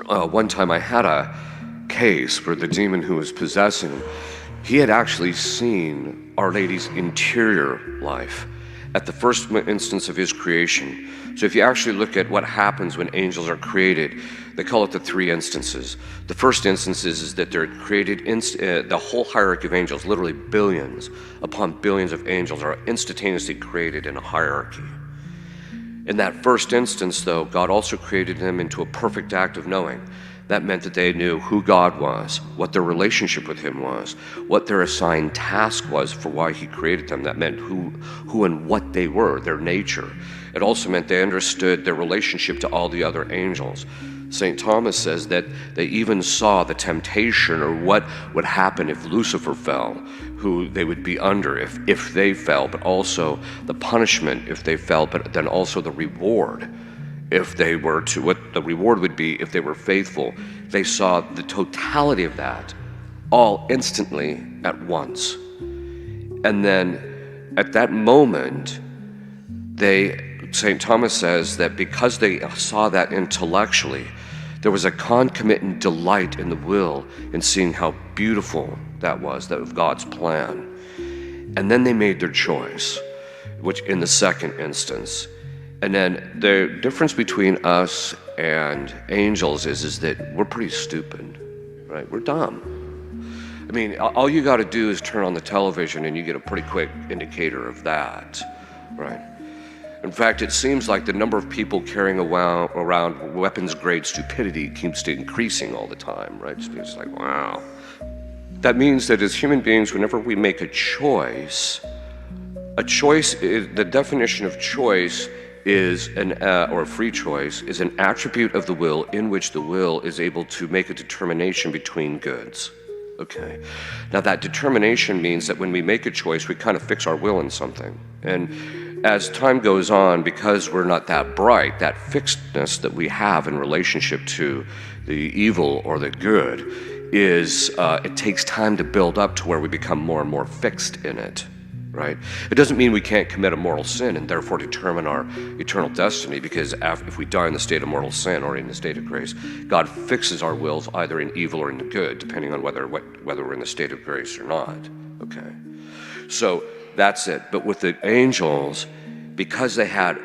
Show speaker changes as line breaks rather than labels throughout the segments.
one time I had a case where the demon who was possessing him, he had actually seen Our Lady's interior life at the first instance of his creation. So if you actually look at what happens when angels are created, they call it the three instances. The first instance is that they're created, the whole hierarchy of angels, literally billions upon billions of angels are instantaneously created in a hierarchy. In that first instance, though, God also created them into a perfect act of knowing. That meant that they knew who God was, what their relationship with him was, what their assigned task was for why he created them. That meant who and what they were, their nature. It also meant they understood their relationship to all the other angels. St. Thomas says that they even saw the temptation, or what would happen if Lucifer fell, who they would be under if they fell, but also the punishment if they fell, but then also the reward if they were to, what the reward would be if they were faithful. They saw the totality of that all instantly at once. And then at that moment, St. Thomas says that because they saw that intellectually, there was a concomitant delight in the will in seeing how beautiful that was, that of God's plan. And then they made their choice, which in the second instance. And then the difference between us and angels is that we're pretty stupid, right? We're dumb. I mean, all you got to do is turn on the television and you get a pretty quick indicator of that, right? In fact, it seems like the number of people carrying around weapons-grade stupidity keeps increasing all the time, right? It's like, wow. That means that as human beings, whenever we make a choice is, the definition of choice is or a free choice is an attribute of the will in which the will is able to make a determination between goods. Okay. Now that determination means that when we make a choice, we kind of fix our will in something. And as time goes on, because we're not that bright, that fixedness that we have in relationship to the evil or the good is, it takes time to build up to where we become more and more fixed in it. Right? It doesn't mean we can't commit a mortal sin and therefore determine our eternal destiny, because if we die in the state of mortal sin or in the state of grace, God fixes our wills either in evil or in the good, depending on whether we're in the state of grace or not. Okay, so that's it. But with the angels, because they had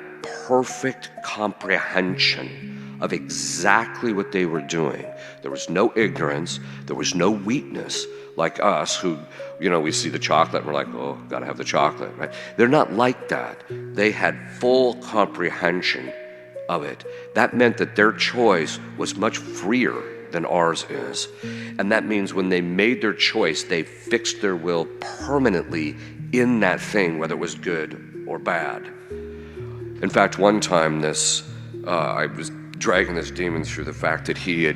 perfect comprehension of exactly what they were doing, there was no ignorance, there was no weakness like us who, we see the chocolate and we're like, oh, gotta have the chocolate, right? They're not like that. They had full comprehension of it. That meant that their choice was much freer than ours is. And that means when they made their choice, they fixed their will permanently in that thing, whether it was good or bad. In fact, one time I was dragging this demon through the fact that he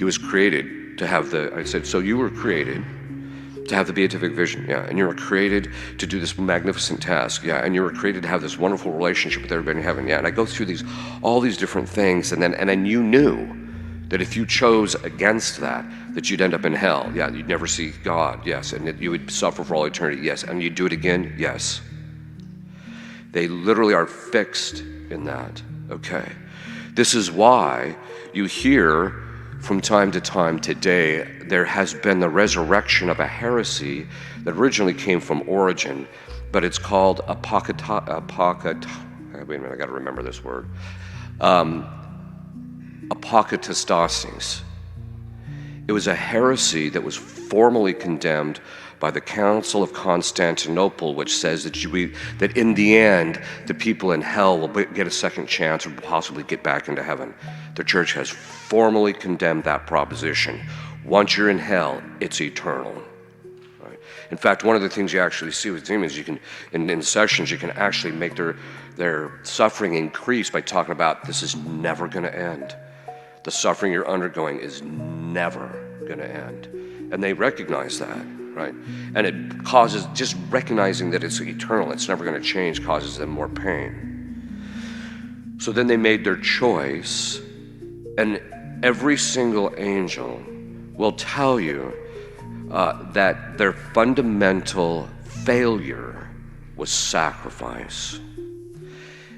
was created to have I said, so you were created to have the beatific vision, yeah, and you were created to do this magnificent task, yeah, and you were created to have this wonderful relationship with everybody in heaven, yeah. And I go through all these different things, and then you knew that if you chose against that you'd end up in hell, yeah, you'd never see God, yes, and that you would suffer for all eternity, yes, and you'd do it again, yes. They literally are fixed in that, okay. This is why you hear from time to time today, there has been the resurrection of a heresy that originally came from Origen, but it's called wait a minute, I gotta remember this word. Apokatastasis. It was a heresy that was formally condemned by the Council of Constantinople, which says that in the end, the people in hell will get a second chance or possibly get back into heaven. The church has formally condemned that proposition. Once you're in hell, it's eternal. Right? In fact, one of the things you actually see with demons, in sessions, you can actually make their suffering increase by talking about this is never going to end. The suffering you're undergoing is never going to end. And they recognize that. Right? And it causes, just recognizing that it's eternal, it's never going to change, causes them more pain. So then they made their choice, and every single angel will tell you that their fundamental failure was sacrifice.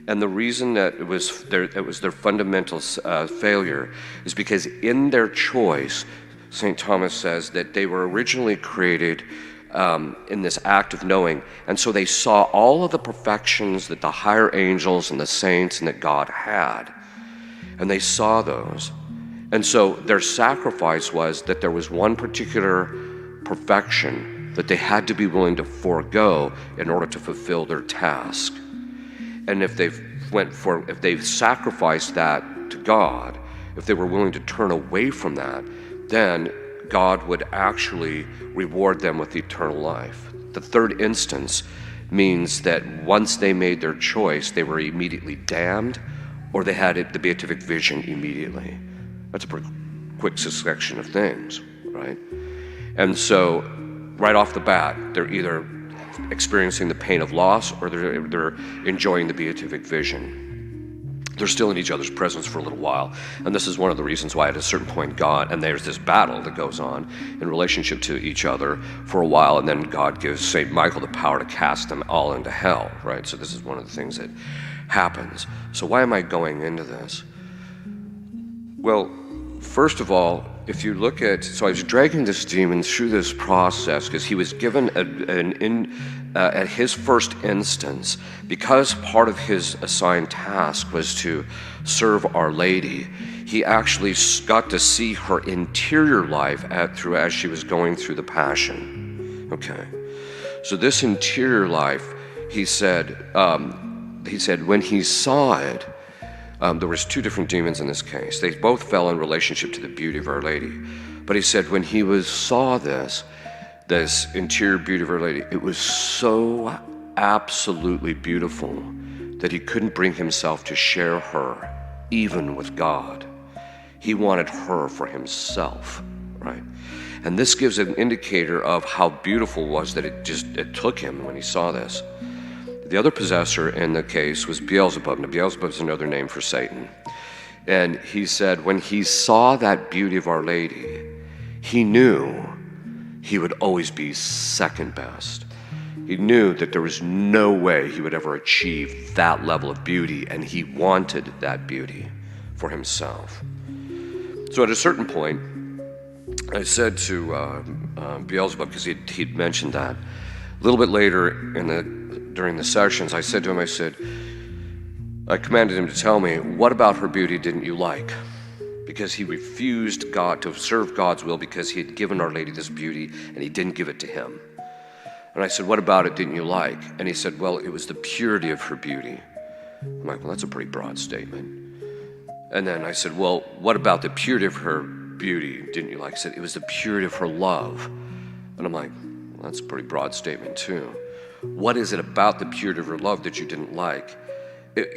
And the reason that it was their fundamental failure is because in their choice, St. Thomas says that they were originally created in this act of knowing, and so they saw all of the perfections that the higher angels and the saints and that God had, and they saw those. And so their sacrifice was that there was one particular perfection that they had to be willing to forego in order to fulfill their task. And if they sacrificed that to God, if they were willing to turn away from that, then God would actually reward them with eternal life. The third instance means that once they made their choice, they were immediately damned, or they had the beatific vision immediately. That's a pretty quick succession of things, right? And so right off the bat, they're either experiencing the pain of loss or they're enjoying the beatific vision. They're still in each other's presence for a little while. And this is one of the reasons why at a certain point God, and there's this battle that goes on in relationship to each other for a while, and then God gives St. Michael the power to cast them all into hell, right? So this is one of the things that happens. So why am I going into this? Well, first of all, if you look at, so I was dragging this demon through this process because he was given at his first instance, because part of his assigned task was to serve Our Lady, he actually got to see her interior life as she was going through the Passion. Okay, so this interior life, he said when he saw it, there was two different demons in this case. They both fell in relationship to the beauty of Our Lady. But he said when he saw this interior beauty of Our Lady, it was so absolutely beautiful that he couldn't bring himself to share her, even with God. He wanted her for himself, right? And this gives an indicator of how beautiful it was that it took him when he saw this. The other possessor in the case was Beelzebub. Now, Beelzebub is another name for Satan. And he said when he saw that beauty of Our Lady, he knew he would always be second best. He knew that there was no way he would ever achieve that level of beauty, and he wanted that beauty for himself. So at a certain point, I said to Beelzebub, because he'd mentioned that, a little bit later during the sessions, I said to him, I commanded him to tell me, what about her beauty didn't you like? Because he refused God to serve God's will because he had given Our Lady this beauty and he didn't give it to him. And I said, what about it didn't you like? And he said, well, it was the purity of her beauty. I'm like, well, that's a pretty broad statement. And then I said, well, what about the purity of her beauty didn't you like? He said, it was the purity of her love. And I'm like, well, that's a pretty broad statement too. What is it about the purity of her love that you didn't like?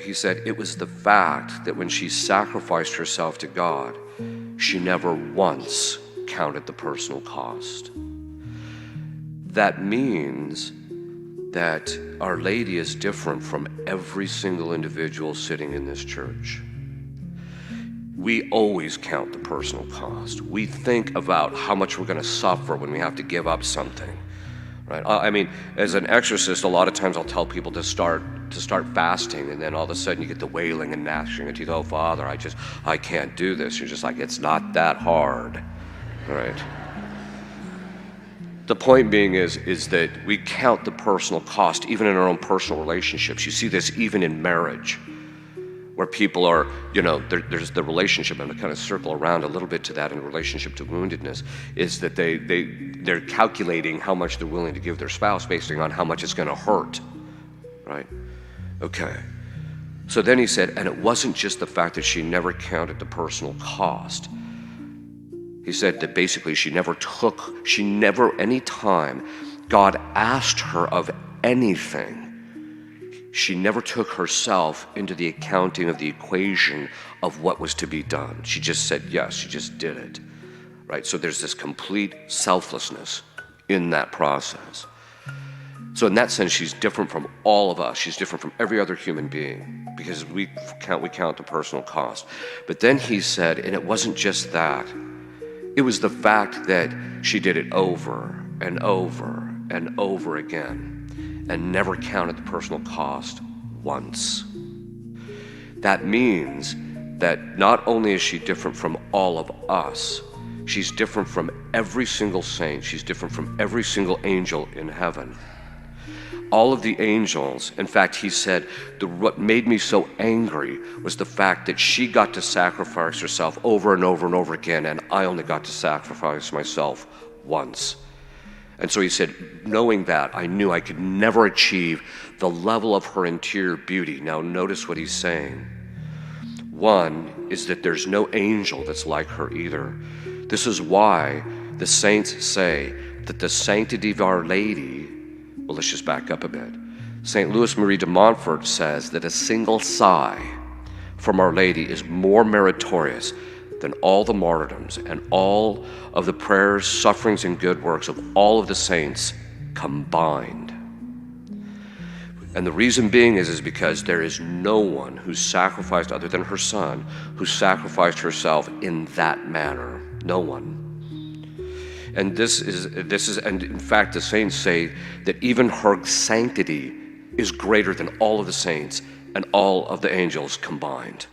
He said it was the fact that when she sacrificed herself to God, she never once counted the personal cost. That means that Our Lady is different from every single individual sitting in this church. We always count the personal cost. We think about how much we're going to suffer when we have to give up something. Right? I mean, as an exorcist, a lot of times I'll tell people to start fasting, and then all of a sudden you get the wailing and gnashing of teeth. Oh, Father, I can't do this. You're just like, it's not that hard, right? The point being is that we count the personal cost, even in our own personal relationships. You see this even in marriage, where people are, there's the relationship, and to kind of circle around a little bit to that in relationship to woundedness, is that they're calculating how much they're willing to give their spouse based on how much it's going to hurt, right? Okay. So then he said, and it wasn't just the fact that she never counted the personal cost. He said that basically she never, any time God asked her of anything, she never took herself into the accounting of the equation of what was to be done. She just said yes, she just did it, right? So there's this complete selflessness in that process. So in that sense, she's different from all of us. She's different from every other human being because we count the personal cost. But then he said, and it wasn't just that. It was the fact that she did it over and over and over again and never counted the personal cost once. That means that not only is she different from all of us, she's different from every single saint, she's different from every single angel in heaven. All of the angels, in fact, he said, what made me so angry was the fact that she got to sacrifice herself over and over and over again, and I only got to sacrifice myself once. And so he said, knowing that, I knew I could never achieve the level of her interior beauty. Now notice what he's saying. One is that there's no angel that's like her either. This is why the saints say that the sanctity of Our Lady, well, let's just back up a bit. St. Louis Marie de Montfort says that a single sigh from Our Lady is more meritorious than all the martyrdoms and all of the prayers, sufferings, and good works of all of the saints combined. And the reason being is because there is no one who sacrificed, other than her son, who sacrificed herself in that manner. No one. And this is, and in fact, the saints say that even her sanctity is greater than all of the saints and all of the angels combined.